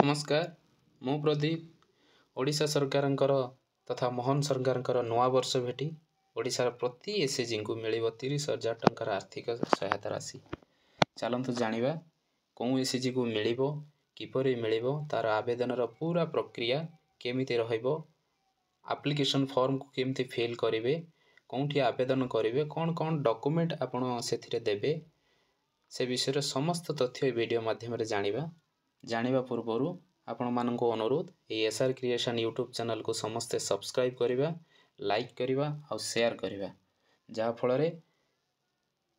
नमस्कार मु प्रदीप ओडिशा सरकारंकर तथा मोहन सरकारंकर नवा वर्ष भेटी ओडिशार प्रति एसएचजी को मिलिबो 30,000 टंकार आर्थिक सहायता राशि। चलंतु जानिबा कोउ एसएचजी को मिलिबो किपरि मिलिबो तार आवेदनर पूरा प्रक्रिया केमिति रहइबो एप्लिकेशन फॉर्म को केमिति फिल करिवे कोउठी आवेदन करिवे कोन कोन डॉक्यूमेंट आपण सेथिरे देबे से विषय समस्त तथ्य वीडियो माध्यम रे जानिबा पूर्व आपण मानक अनुरोध ये एसआर क्रिएशन यूट्यूब चैनल को समस्ते सब्सक्राइब करिबा लाइक करिबा और शेयर करिबा जहा फल रे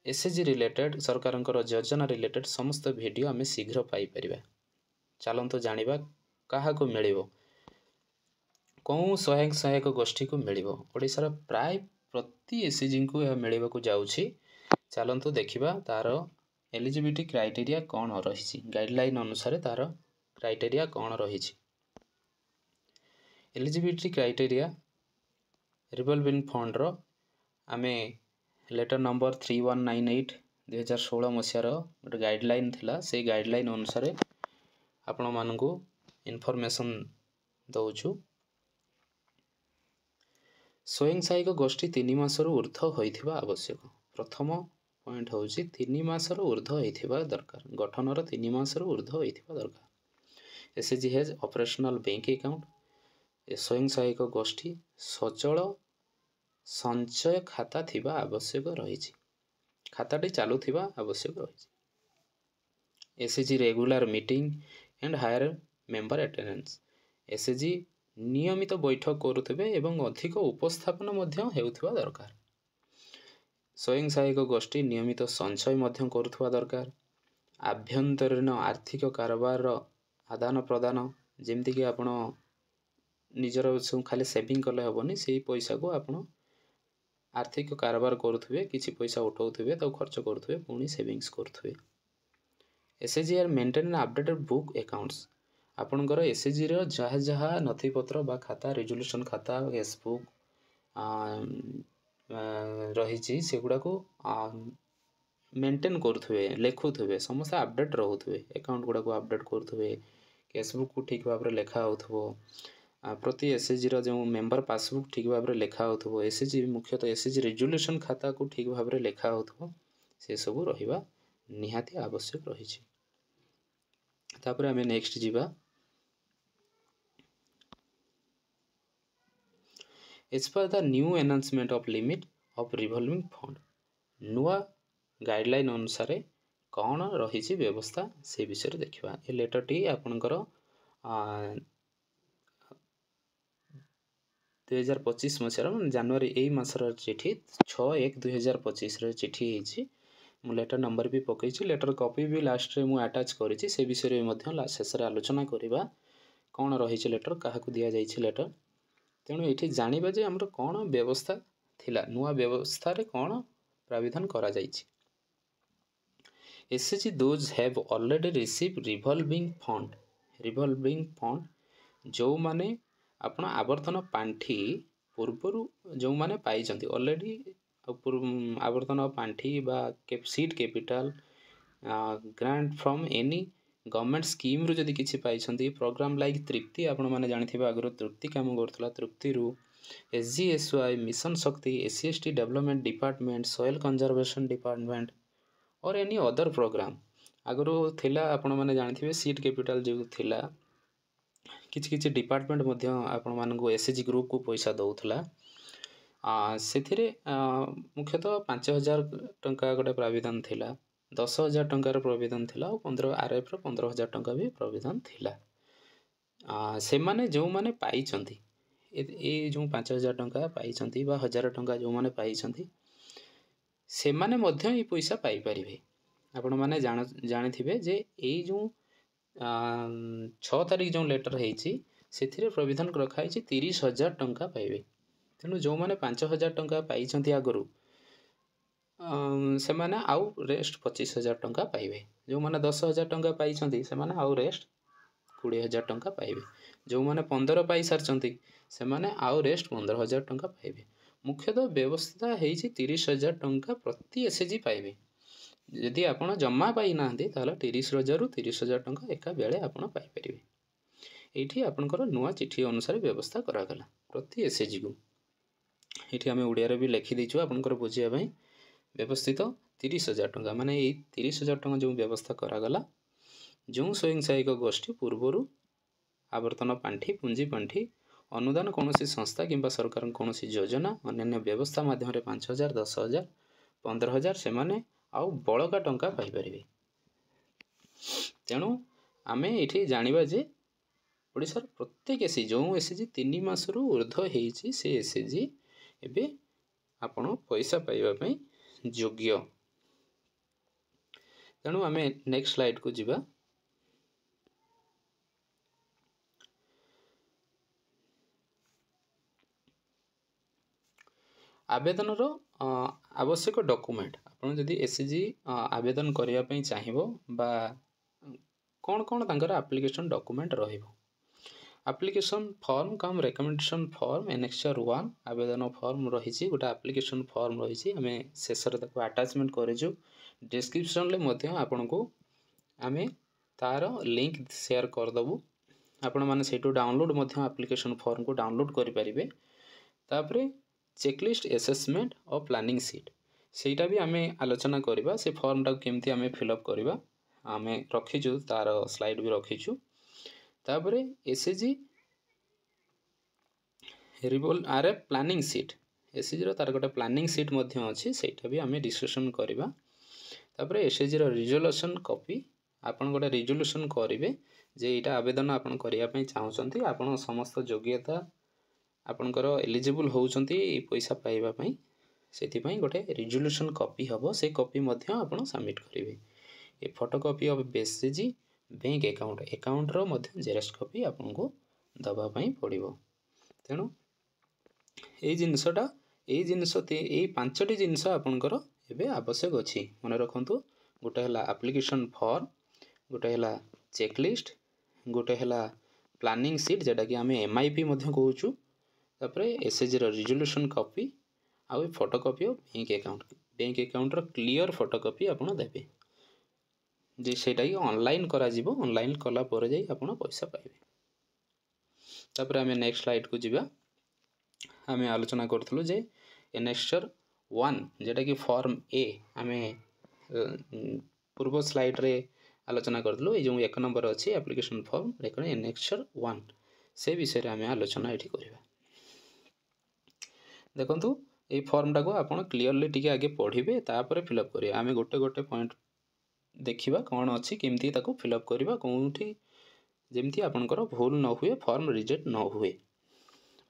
एसएचजी रिलेटेड सरकारंकर योजना रिलेटेड समस्त वीडियो आमे शीघ्र पाई परिबा। चलंतु जानिबा काहा को मिलिबो कोउ सहायक गोष्ठी को मिलिबो ओडिसा रा प्राय प्रति एसएचजी को यह मिलिबा को जाउछि। चलंतु देखिबा तार एलिजिबिलिटी क्राइटेरिया कौन रही गाइडलाइन अनुसार तार क्राइटेरिया कौन रही। एलिजिबिलिटी क्राइटेरिया रिवॉल्विंग फंड रो आमे लेटर नंबर 3198 2016 मसीहार गोटे गाइडलाइन थिला से गाइडलाइन अनुसार आपण मानकु इनफॉरमेशन दउछु। स्वयं सहायक गोष्ठी 3 मासर ऊर्ध्व होइथिबा आवश्यक। प्रथम पॉइंट होउची 3 मासर ऊर्ध्व होइथिबा दरकार गठनर 3 मासर ऊर्ध्व होइथिबा दरकार। SHG has operational bank account स्वयं सहायक गोष्ठी सचल संचय खाता थिबा आवश्यक रहिछि खाताटी चालू थिबा आवश्यक रहिछि। SHG regular meeting and higher member attendance SHG नियमित बैठक करुथिबे एवं अधिक उपस्थापन मध्य हेउथिबा दरकार। स्वयं सहायक गोष्ठी नियमित संचय मध्य करुथिबा दरकार। आभ्यंतरीण आर्थिक कारोबार आदान प्रदान जेमति कि आपण निजर खाली सेविंग कले हेबनी से पैसा को आपण आर्थिक कारोबार करुथिबे किछि पैसा उठाउथिबे तो खर्च करुथिबे पुणी सेविंग्स करुथिबे। SHG are maintain updated book accounts आपणकर एसएचजी रो जहा जहा नथिपत्र बा खाता रेजोल्यूशन खाता केसबुक रही सेगुड़ा को मेंटेन करुवे लेखुवे समस्त अपडेट रोथे अकाउंट गुड़ा को अपडेट करुवे केसबुक को ठीक भाव में लेखा हो प्रति एसएचजी रो जो मेंबर पासबुक ठीक भाव में लेखा हो एसएचजी मुख्यतः एसएचजी रेजोल्यूशन खाता को ठीक भाव में लेखा हो से सब रहिबा निहाती आवश्यक रही। तापर आमे नेक्स्ट जीवा As per the new announcement of limit of revolving fund नुआ गाइडलाइन अनुसार कौन रही व्यवस्था से विषय देखा। ए लेटर टी आपणकर 2025 मसीहार जनवरी यही मासर चिठी 6/1/2025 चिठी होती मु लेटर नंबर भी पकई लेटर कॉपी भी लास्ट रे मु अटैच करी से विषय में शेष आलोचना करवा कौन रही लेटर क्या दि जाइए लेटर तेणु ये जानिबा जे हमर कौन व्यवस्था थिला नुआ व्यवस्था रे कौन प्राविधान करा जाइछि। SHG those have already receive revolving fund जो माने आपण आवर्तन पांठी पूर्वरु जो माने पाई जंती ऑलरेडी आवर्तन पांठी बा seed capital grant from any government scheme रु जदि किछि पाइछंती प्रोग्राम लाइक तृप्ति आपण माने जानिथिबा अगर तृप्ति काम करथला तृप्ति रु एसजीएसवाई मिशन शक्ति SC ST development department soil conservation department और एनी अदर प्रोग्राम अगर थिला आपण माने जानिथिबे सीड कैपिटल जो थिला किछि किछि डिपार्टमेंट मध्य आपण मानको एसएचजी ग्रुप को पैसा दउथला सेथिरे मुख्यतः 5,000 टंका गोटे प्राविधान थिला 10,000 टंकार प्रोविधान थिला और 15 आरएफ रो 15,000 टंका भी प्रोविधान थिला। से माने जो माने पाई चंती ए जो 5,000 टंका पाई चंती बा 1,000 टंका जो माने पाई चंती से माने मध्य ई पैसा पाई परिबे। आपण माने जानिथिबे जे ए जो 6 तारिख जो लेटर हेछि सेथिरे प्रोविधान रखा हेछि 30,000 टंका पाइबे। तेणु जो माने 5,000 टंका पाई चंती आगरु से माने आउ रेस्ट 25,000 टंका पाइबे। जो माने 10,000 टंका पाई चंती से माने आउ रेस्ट 20,000 टंका पाइबे। जो माने 15 पाई सारचंती से माने आउ रेस्ट 15,000 टंका पाइबे। मुख्यतः व्यवस्था हेछि 30,000 टंका प्रति एसएचजी पाइबे। यदि आपण जमा पाई नांती ताला 30,000 रु 30,000 टंका एका बेले आपण पाई परिबे। ये आपंकर नुआ चिठी अनुसार व्यवस्था करागला प्रति एसएचजी को ये आम ओडिया भी लिखिदेचु आपंकर बुझापी व्यवस्थित 30,000 टंका माने 30,000 टंका जो व्यवस्था करागला जो स्वयं सहायक गोष्ठी पूर्वर आवर्तन पांठी पुंजी पांठी अनुदान कौन संस्था किंबा सरकार कौन योजना अन्य व्यवस्था माध्यम 5,000 10,000 15,000 से माने आउ बड़का टंका पाइपर। तेणु आम ये जाना जे ओडिशार प्रत्येक एसएचजी जो एसएचजी 3 मासरू ऊर्ध्व होती से एसएचजी एबे आपण पैसा पाइबापी योग्य। तेणु आम नेक्स्ट स्लाइड को जीवा। आवेदन आवश्यक डॉक्यूमेंट आपन जदि एसएचजी आवेदन करने चाहिए बा कौन कौन तांकर एप्लिकेशन डॉक्यूमेंट रहिबो एप्लिकेशन फॉर्म कम रिकमेंडेशन फॉर्म एनेक्सचर 1 आवेदन फॉर्म रही गोटे एप्लिकेशन फॉर्म रही आम शेष अटाचमेंट करूँ डिस्क्रिप्शन में आपन को आम तार लिंक शेयर करदेबू आपण मैंने से डाउनलोड एप्लिकेशन फॉर्म को डाउनलोड करें। तापर चेकलिस्ट एसेसमेंट और प्लानिंग सीट सेटा भी आम आलोचना करवा से फॉर्म टाक केमती आम फिलअप करवा आम रखीचु तार स्लाइड भी रखीचु। तापर एसएचजी रिवोल आर प्लानिंग सीट एसएचजी तार गोटे प्लानिंग सीट अच्छी सेटा भी आम डिस्कसन करवा। तापर एसएचजी रिजोल्यूशन कॉपी आपन गोटे रिजोल्यूशन करेंगे जे यहाँ आवेदन आपन करने चाहते आपन समस्त योग्यता आपनकर एलिजिबल होउचंती पैसा पाइबापी से गोटे रिजोल्यूशन कॉपी हम से कॉपी आपन सबमिट करेंगे। ये photocopy of SHG bank account रो जेरक्स कॉपी आपन को दबापाई पड़ो। तेणु ये जिनसटा ये 5टी जिनस आपनकर एबे आवश्यक अच्छी मन रखु गोटे है एप्लिकेशन फॉर्म गोटे है चेकलिस्ट गोटे है प्लानिंग सीट जेटा कि आम एमआईपी कहूँ तापर एसएचजी रिजोल्यूशन कॉपी आउ photocopy of bank account clear photocopy आपन देबे जे सेटा ही ऑनलाइन करा जिवो ऑनलाइन कला पर जाई आपन पैसा पाइबे। तापर आम नेक्स्ट स्लाइड को जीवा। आम आलोचना करथलु जे एनेक्सचर 1 जेटा कि फॉर्म ए आम पूर्व स्लाइड रे आलोचना करथलु ए जो 1 नंबर अच्छी एप्लिकेशन फॉर्म देखो एनेक्सचर 1 से विषय आम आलोचना ये करवा। देखो ये फॉर्म टाक आप क्लीयरली टी आगे पढ़े तापर फिलअप करेंगे आम गोटे गोटे पॉइंट देखा कौन अच्छी केमती फिलअप करवा कौटी जमती आपंकर भूल न हुए फॉर्म रिजेक्ट न हुए।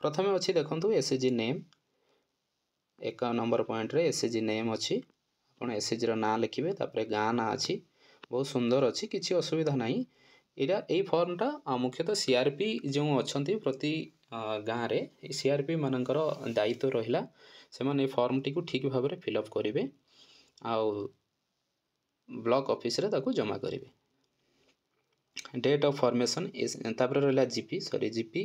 प्रथम अच्छी देखो एसएचजी नेम 1 नंबर पॉइंट रे एसएचजी नेम अच्छी आप एसएचजी ना लिखे तापर गाँ ना अच्छी बहुत सुंदर अच्छी किसी असुविधा ना यहाँ यही फॉर्मटा मुख्यतः सीआरपी जो अच्छा प्रति गाँव में सीआरपी मानकर दायित्व रहा से मैंने फॉर्म टी ठीक भाव में फिलअप करेंगे आउ ब्लॉक ऑफिस रे ताकू जमा करेंगे। डेट ऑफ फॉर्मेशन तापर रहा जीपी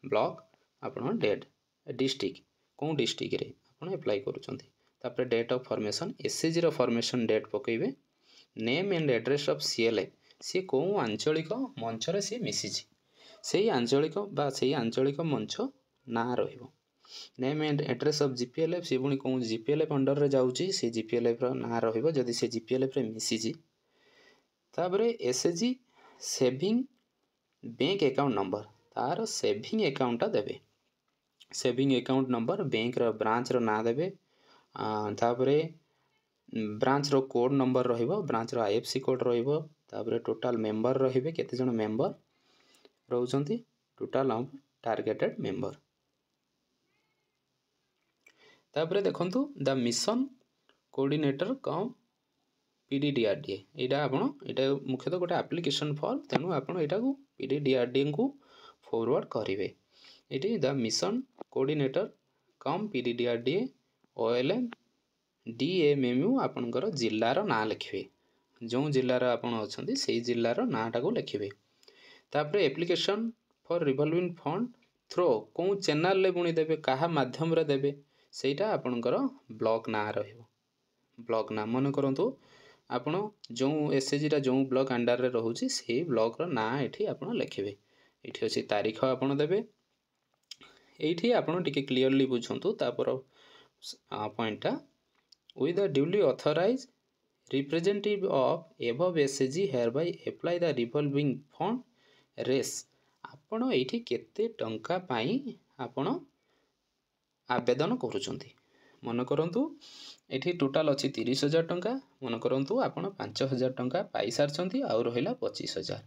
ब्लॉक आपन डेट डिस्ट्रिक्ट कौन डिस्ट्रिक्ट रे आपन अप्लाई करूछंती तापर डेट ऑफ फॉर्मेशन एसएचजी रो फॉर्मेशन डेट पकेबे name and address of CLA सी कौ आंचलिक मंच रे सी मिसी से आंचलिक बा से आंचलिक मंच ना रहिबो। नेम एंड एड्रेस ऑफ जीपीएलएफ सी पुणी कौन जीपीएलएफ अंडर रे जाउची से जीपीएलएफ रो ना रहिबो जदि से जीपीएलएफ रे मिसी। तापर SHG saving bank account number तार सेविंग अकाउंट देबे सेविंग अकाउंट नंबर बैंक रो ब्रांच रो ना देबे तापर ब्रांच रो कोड नंबर रहिबो ब्रांच रो आईएफसी कोड रहिबो तापर टोटल मेंबर रहिबे केते जण मेंबर रहउचंती टोटल ऑफ टारगेटेड मेंबर। तापर देखंतु the mission coordinator cum PDDRDA एटा आपण एटा मुख्यतः गोटे एप्लिकेशन फॉर्म तेणु आपण एटा को पीडीडीआरडीए को फॉरवर्ड करेंगे। ये the mission coordinator cum PDDRDA OLM DMMU आपणकर जिल्लार ना लिखे जो जिल्लार आपण अच्छे से जिल्लार नाटा को लिखे। तापर application for revolving fund through कौ चैनल रे पुणी देबे कहा माध्यम रे देबे सेटा आपणकर ब्लॉक ना रहिबो ब्लॉक ना मन करंतु आपण जो एसएचजी टा जो ब्लॉक अंडर रे रहउची से ब्लॉक रो ना एठी आपण लिखिबे ये अच्छी तारीख आपण देवे ये आपण टिके क्लीयरली बुझंतु तापर पॉइंटा with the duly authorized representative of above SAG hereby apply the revolving fund raise आपण एठी केते टंका पाई आपण आवेदन करूचंती मन करंतु एठी टोटल अछि 30,000 टंका मन करंतु आपण 5,000 टंका पाई सारचंती आ रहिला 25,000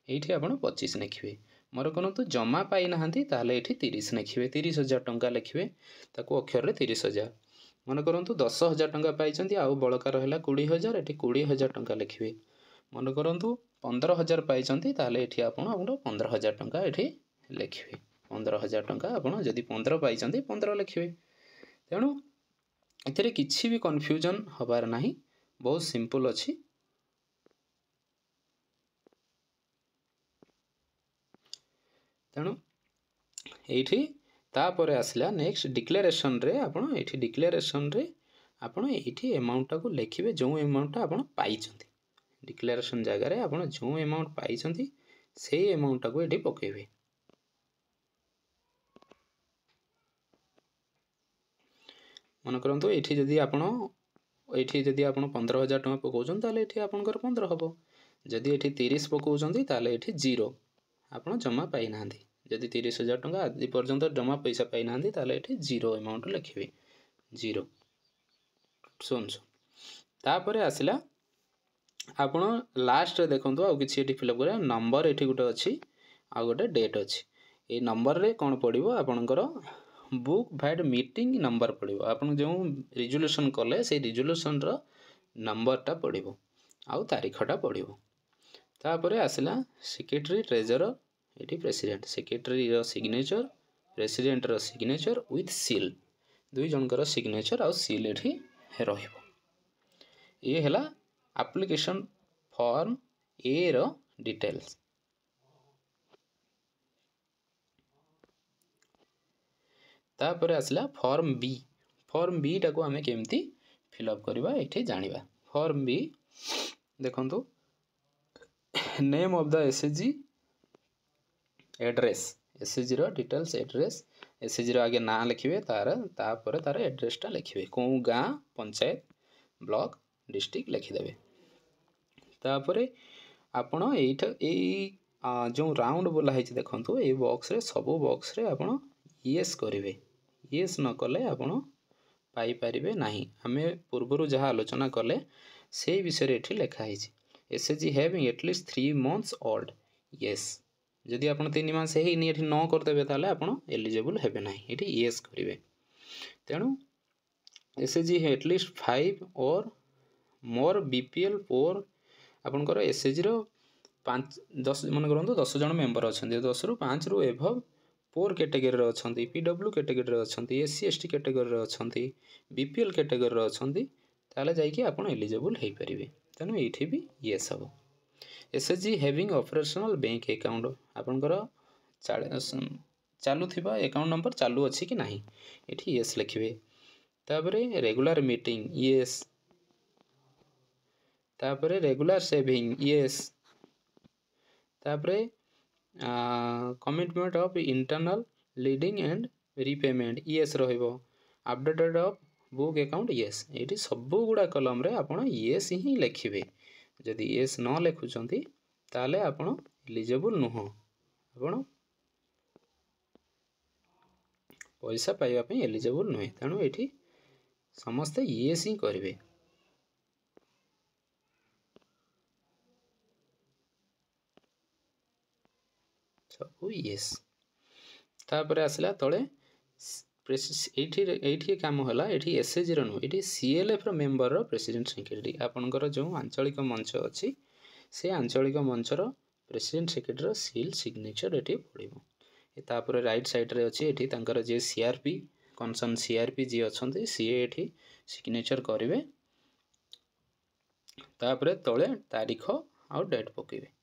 एठी आपण 25 लिखिबे मोर करंतु जमा पाई नाहंती ताले एठी 30 लिखिबे 30,000 टंका लिखिबे ताको अक्षर रे 30,000 मन करंतु 10,000 टंका पाइचंती आउ बळका रहिला 20,000 एठी 20,000 टंका लिखिबे मन करंतु 15,000 पाइचंती ताले एठी आपण 15,000 टंका एठी लिखिबे 15,000 टंका आपण जदी 15 पाइचंती 15 लिखिबे तेणु एथिरे किछि भी कन्फ्यूजन हबार नाही बहुत सिंपल अछि तेणु एठी तापर आसला नेक्स्ट डिक्लेरेशन रे आपण एठी डिक्लेरेशन रे आपण एठी अमाउंट को लिखिबे जो अमाउंट आपण पाइचंती डिक्लेरेशन जगह रे आपण जो अमाउंट पाइचंती से अमाउंट को एठी पकेबे मन करंतु एठी जदी आपण 15,000 टका पकोचन ताले एठी आपनकर 15 हबो जदी एठी 30 पकोचंती ताले एठी 0 आपण जमा पाई नांदी जदि 30,000 टंका आदि पर्यंत जमा पैसा पाई नांदी ताले एठी 0 अमाउंट लिखिबे 0 सुन तापरे आसिला आपण लास्ट रे देखंतु आ किछि एठी फिलअप करे नंबर एठी गुटे अछि आ गुटे डेट अछि ए नंबर रे कोन पडिबो आपनकर बुक भैड मीटिंग नंबर पडिबो आपन जो रिजोल्यूशन कले से रिजोल्यूशन रो नंबरटा पडिबो आ तारीखटा पडिबो तापरे आसिला सेक्रेटरी ट्रेजरर एटी प्रेसिडेंट सेक्रेटरी रो सिग्नेचर प्रेसिडेंट रो सिग्नेचर विथ सील दुई जनकर सिग्नेचर आ सील एठी रहिबो ये हला एप्लीकेशन फॉर्म ए रो डिटेल्स तापर आसला फॉर्म बी टाको आमे केमती फिलअप करबा एठी जानिबा फॉर्म बी देखंतु name of the SHG address SHG रो डिटेल्स एड्रेस एसएचजी रो आगे नाम लिखिबे तापर तार एड्रेसटा लिखिबे को गां पंचायत ब्लॉक डिस्ट्रिक्ट लिखि देबे तापर आपण एटा जो राउंड बोला है देखंतु ए बॉक्स रे सब बॉक्स रे आपण यस करिवे यस न कले आपण पाई परिबे नाही हमें पूर्वरु जहा आलोचना कले से विषय एठी लिखा है SHG having at least 3 months old yes जदि आपण 3 मास हे नि एठी न कर देबे ताले आपण एलिजिबल हेबे नाही एठी यस करिवे तेनु एसएचजी है एटलीस्ट 5 और मोर बीपीएल 4 आपनकर एसएचजी रो 5 10 मन करंतु 10 जन मेंबर अछंती 10 रु 5 रु एभव 4 कैटेगरी रे अछंती पीडब्ल्यू कैटेगरी रे अछंती एससी एसटी कैटेगरी रे अछंती बीपीएल कैटेगरी रे अछंती ताले जाई कि आपण एलिजिबल हे परिबे तनु एठी भी यस हबो SHG having operational bank account आपनकर चालू थिबा अकाउंट नंबर चालू अछि कि नाही एठी यस लिखिबे तापरे रेगुलर मीटिंग यस तापरे रेगुलर सेविंग यस तापरे commitment of internal leading and repayment yes रहिबो updated of book account yes एठी सब गुडा कलम रे आपण यस ही लिखिबे जदि यस न लिखुचंती ताले आपण एलिजिबल नुह आपण पैसा पाइबा पे एलिजिबल नुहे तेणु एठी समस्त यस ही करिवे सब यस तापर आसला तळे एठी काम होला एठी एसएचजी रो नु एठी सीएलएफ रो मेंबर रो प्रेसिडेंट सेक्रेटरी आपनकर जो आंचलिक मंच अछि से आंचलिक मंच रो प्रेसिडेंट सेक्रेटरी रो सील सिग्नेचर एठी पडिबो तापर राइट साइड रे अछि एठी तांकर जे सीआरपी कंसर्न सीआरपी जे अछंती सी एठी सिग्नेचर करिवे तापर तळे तारीख आ डेट पकेबे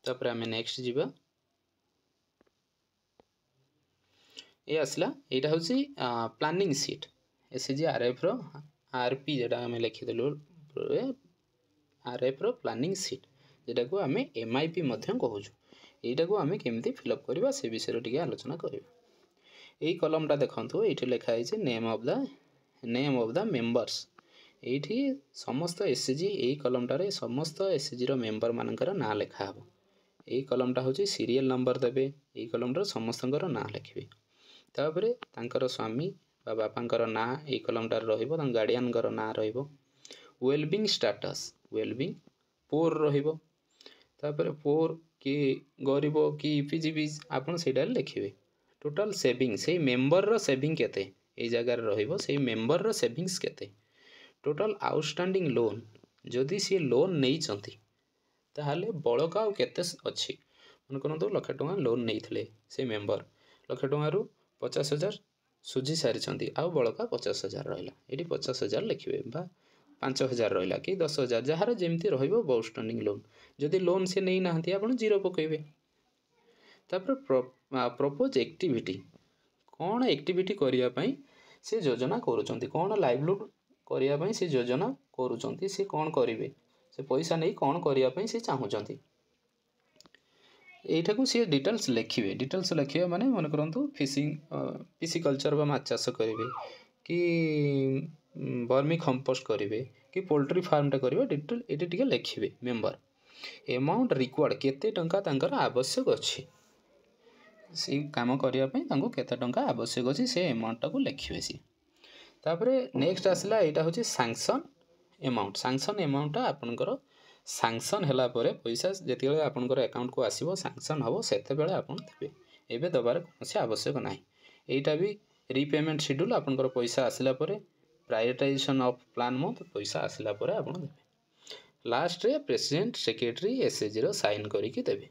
तापर आमे नेक्स्ट जीवा ये आसला एटा होची प्लानिंग सीट एसएचजी आरएफ रो आरपी जेटा आमे लिखि देलु आरएफ रो प्लानिंग सीट যেটাକୁ ଆମେ MIP ମଧ୍ୟ କହୁଛୁ। এইটাକୁ ଆମେ କେମିତି ଫିଲ୍ଅପ୍ କରିବା ସେ ବିଷୟରେ ଟିକେ ଆଲୋଚନା କରିବା। এই କଲମଟା ଦେଖନ୍ତୁ, ଏଇଠି ଲେଖା ହେଇଛି ନେମ୍ ଅଫ୍ ଦ ମେମ୍ବର୍ସ। এইଠି ସମସ୍ତ SHG, এই କଲମଟାରେ ସମସ୍ତ SHGର ମେମ୍ବର ମାନଙ୍କର ନାଁ ଲେଖା ହେବ। এই କଲମଟା ହେଉଛି ସିରିଏଲ୍ ନମ୍ବର ଦେବେ, এই କଲମଟାରେ ସମସ୍ତଙ୍କର ନାଁ ଲେଖିବେ। ତାପରେ ତାଙ୍କର ସ୍ୱାମୀ ବା ବାପାଙ୍କର ନାଁ এই କଲମଟାରେ ରହିବ, ତାଙ୍କ ଗାର୍ଡ଼ିଆନଙ୍କର ନାଁ ରହିବ। ୱେଲବିଂ ଷ୍ଟାଟସ୍, ୱେଲବିଂ ପୋର୍ ରହିବ। ତାପରେ ପୋର୍ କି ଗରିବ କି ଇପିଜିବି ଆପଣ ସେଇଟାରେ ଲେଖିବେ। ଟୋଟାଲ୍ ସେଭିଂ, ସେଇ ମେମ୍ବରର ସେଭିଂ କେତେ এই ଜାଗାରେ ରହିବ, ସେଇ ମେମ୍ବରର ସେଭିଂସ୍ କେତେ। ଟୋଟାଲ୍ ଆଉଟଷ୍ଟାଣ୍ଡିଂ ଲୋନ୍, ଯଦି ସିଏ ଲୋନ୍ ନେଇଛନ୍ତି ତାହେଲେ ବଳକା ଆଉ କେତେ ଅଛି। ମନେ କରନ୍ତୁ 1,00,000 ଟଙ୍କା ଲୋନ୍ ନେଇଥିଲେ ସେ ମେମ୍ବର, 1,00,000 ଟଙ୍କାରୁ 50,000 ସୁଝି ସାରିଛନ୍ତି, ଆଉ ବଳକା 50,000 ରହିଲା। ଏଠି 50,000 ଲେଖିବେ ବା 5,000 ରହିଲା କି 10,000, ଯାହାର ଯେମିତି ରହିବ ଆଉଟଷ୍ଟାଣ୍ଡିଂ ଲୋନ୍। ଯଦି ଲୋନ୍ ସେ ନେଇନାହାନ୍ତି ଆପଣ 0 ପକାଇବେ। ତାପରେ ପ୍ରପୋଜ୍ ଆକ୍ଟିଭିଟି, କ'ଣ ଆକ୍ଟିଭିଟି କରିବା ପାଇଁ ସେ ଯୋଜନା କରୁଛନ୍ତି, କ'ଣ ଲାଇଭଲିହୁଡ୍ କରିବା ପାଇଁ ସେ ଯୋଜନା କରୁଛନ୍ତି, ସେ କ'ଣ କରିବେ, ସେ ପଇସା ନେଇ କ'ଣ କରିବା ପାଇଁ ସେ ଚାହୁଁଛନ୍ତି, এইটাକୁ ସିଏ ଡିଟେଲ୍ସ ଲେଖିବେ। ଡିଟେଲ୍ସ ଲେଖିବା ମାନେ ମନେ କରନ୍ତୁ ପିସିକଲଚର ବା ମାଛ ଚାଷ କରିବେ କି ବର୍ମି କମ୍ପୋଷ୍ଟ କରିବେ କି ପୋଲ୍ଟ୍ରି ଫାର୍ମଟା କରିବେ, ଡିଟେଲ୍ ଏଠି ଟିକେ ଲେଖିବେ ମେମ୍ବର। ଏମାଉଣ୍ଟ ରିକ୍ୱାର୍ଡ଼, କେତେ ଟଙ୍କା ତାଙ୍କର ଆବଶ୍ୟକ ଅଛି, ସେଇ କାମ କରିବା ପାଇଁ ତାଙ୍କୁ କେତେ ଟଙ୍କା ଆବଶ୍ୟକ ଅଛି ସେ ଏମାଉଣ୍ଟଟାକୁ ଲେଖିବେ ସିଏ। ତାପରେ ନେକ୍ସଟ ଆସିଲା, ଏଇଟା ହେଉଛି ସାଙ୍କସନ୍ ଏମାଉଣ୍ଟ। ସାଙ୍କସନ୍ ଏମାଉଣ୍ଟଟା ଆପଣଙ୍କର ସାଙ୍କସନ୍ ହେଲା ପରେ ପଇସା ଯେତେବେଳେ ଆପଣଙ୍କର ଆକାଉଣ୍ଟକୁ ଆସିବ, ସାଙ୍କସନ୍ ହେବ, ସେତେବେଳେ ଆପଣ ଦେବେ, ଏବେ ଦେବାର କୌଣସି ଆବଶ୍ୟକ ନାହିଁ। এইটা ବି ରିପେମେଣ୍ଟ ସିଡ୍ୟୁଲ୍, ଆପଣଙ୍କର ପଇସା ଆସିଲା ପରେ ପ୍ରାୟୋରିଟାଇଜେସନ୍ ଅଫ୍ ପ୍ଲାନ୍ ମନ୍ଥ, ପଇସା ଆସିଲା ପରେ ଆପଣ ଦେବେ। ଲାଷ୍ଟରେ ପ୍ରେସିଡେଣ୍ଟ ସେକ୍ରେଟାରୀ SHGର ସାଇନ୍ କରିକି ଦେବେ।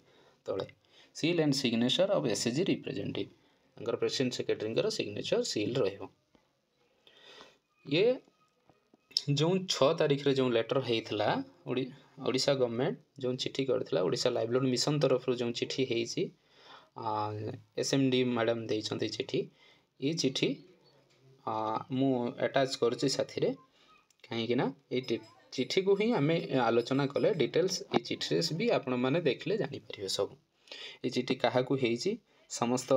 ତଳେ seal and signature of SHG representative, ତାଙ୍କର ପ୍ରେସିଡେଣ୍ଟ ସେକ୍ରେଟାରୀଙ୍କର ସିଗ୍ନେଚର ସିଲ୍ ରହିବ। ଇଏ ଯେଉଁ 6 ତାରିଖରେ ଯେଉଁ ଲେଟର୍ ହେଇଥିଲା, ଓଡ଼ିଶା ଗଭର୍ଣ୍ଣମେଣ୍ଟ ଯେଉଁ ଚିଠି କରିଥିଲା, ଓଡ଼ିଶା ଲାଇଭଲିହୁଡ୍ ମିଶନ ତରଫରୁ ଯେଉଁ ଚିଠି ହେଇଛି, SMD ମ୍ୟାଡ଼ାମ୍ ଦେଇଛନ୍ତି ଚିଠି। ଏଇ ଚିଠି ମୁଁ ଆଟାଚ୍ କରୁଛି ସାଥିରେ, କାହିଁକିନା ଏଇ ଚିଠିକୁ ହିଁ ଆମେ ଆଲୋଚନା କଲେ ଡିଟେଲ୍ସ ଏଇ ଚିଠିରେ ବି ଆପଣମାନେ ଦେଖିଲେ ଜାଣିପାରିବେ ସବୁ। এই চিঠি କାହାକୁ ହେଇଛି, ସମସ୍ତ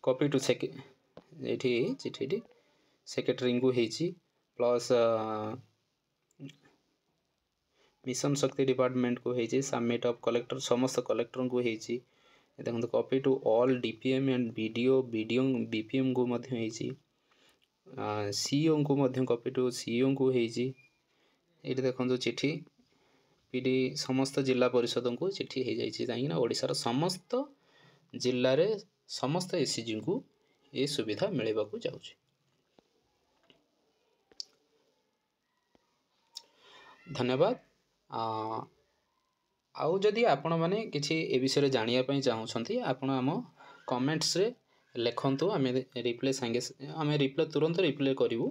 କପି ଟୁ ଏଇଠି ଚିଠିଟି ସେକ୍ରେଟାରୀଙ୍କୁ ହେଇଛି, ପ୍ଲସ୍ ମିଶନ ଶକ୍ତି ଡିପାର୍ଟମେଣ୍ଟକୁ ହେଇଛି, ସବମିଟ୍ ଅଫ୍ କଲେକ୍ଟର ସମସ୍ତ କଲେକ୍ଟରଙ୍କୁ ହେଇଛି। ଦେଖନ୍ତୁ copy to all DPM and BPMଙ୍କୁ ମଧ୍ୟ ହେଇଛି, CEOଙ୍କୁ ମଧ୍ୟ କପି ଟୁ CEOଙ୍କୁ ହେଇଛି। ଏଇଠି ଦେଖନ୍ତୁ ଚିଠି PD ସମସ୍ତ ଜିଲ୍ଲା ପରିଷଦଙ୍କୁ ଚିଠି ହେଇଯାଇଛି, କାହିଁକିନା ଓଡ଼ିଶାର ସମସ୍ତ ଜିଲ୍ଲାରେ ସମସ୍ତ SHGଙ୍କୁ ଏ ସୁବିଧା ମିଳିବାକୁ ଯାଉଛି। ଧନ୍ୟବାଦ। ଆଉ ଯଦି ଆପଣମାନେ କିଛି ଏ ବିଷୟରେ ଜାଣିବା ପାଇଁ ଚାହୁଁଛନ୍ତି, ଆପଣ ଆମ କମେଣ୍ଟସରେ ଲେଖନ୍ତୁ, ଆମେ ରିପ୍ଲାଏ ତୁରନ୍ତ ରିପ୍ଲାଏ କରିବୁ।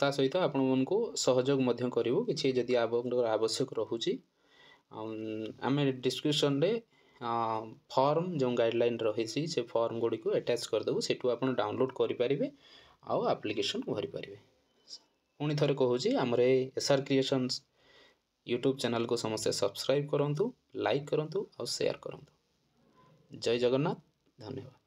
ତା ସହିତ ଆପଣମାନଙ୍କୁ ସହଯୋଗ ମଧ୍ୟ କରିବୁ, କିଛି ଯଦି ଆପଣଙ୍କର ଆବଶ୍ୟକ ରହୁଛି। ଆମେ ଡିସ୍କ୍ରିପସନ୍ରେ ଫର୍ମ ଯେଉଁ ଗାଇଡ଼ଲାଇନ୍ ରହିଛି ସେ ଫର୍ମ ଗୁଡ଼ିକୁ ଆଟାଚ୍ କରିଦେବୁ, ସେଠୁ ଆପଣ ଡାଉନଲୋଡ଼୍ କରିପାରିବେ ଆଉ ଆପ୍ଲିକେସନ୍ ଭରିପାରିବେ। ପୁଣି ଥରେ କହୁଛି, ଆମର ଏ SR କ୍ରିଏସନ୍ସ ୟୁଟ୍ୟୁବ୍ ଚ୍ୟାନେଲକୁ ସମସ୍ତେ ସବସ୍କ୍ରାଇବ୍ କରନ୍ତୁ, ଲାଇକ୍ କରନ୍ତୁ ଆଉ ସେୟାର କରନ୍ତୁ। ଜୟ ଜଗନ୍ନାଥ, ଧନ୍ୟବାଦ।